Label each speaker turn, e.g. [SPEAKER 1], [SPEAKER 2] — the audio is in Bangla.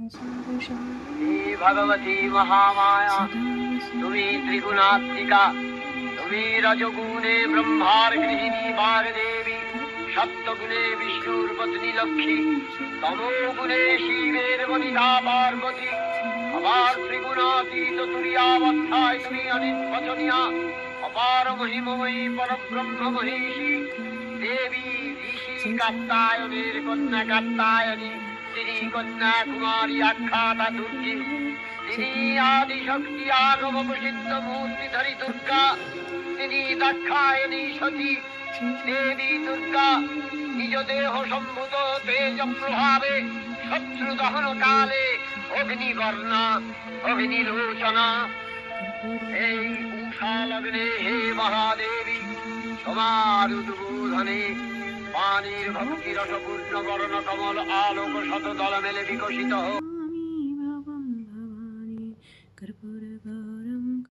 [SPEAKER 1] हे भगवती महामाया তুমি ত্রিগুণাত্মিকা তুমি রজগুণে ব্রহ্মার গৃহিণী বাগদেবী সত্যগুণে বিষ্ণুর পত্নী লক্ষ্মী তমোগুণে শিবের বনিতা পার্বতী আবার ত্রিগুণাতীত তুরীয়াবস্থায় তুমি অনির্বচনীয়া অপার মহিমময়ী পরব্রহ্ম মহিষী দেবী ঋষি কাত্তায়নের কন্যা কাত্তায়নী তিনি কন্যা কুমারী আখ্যাতা দুর্গে তিনি আদিশক্তি আগম প্রসিদ্ধ মূর্তিধরী দুর্গা তিনি দাক্ষায়ণী সতী দেবী দুর্গা নিজ দেহ সম্ভূত তেজ প্রভাবে শত্রু দহন কালে অগ্নিবর্ণা অগ্নিলোচনা এই উষা লগ্নে হে মহাদেবী তোমার উদ্বোধনে পানির ভক্তি রসপূর্ণ বর্ণ কমল আলোক শত দল মেলে বিকশিত হোক।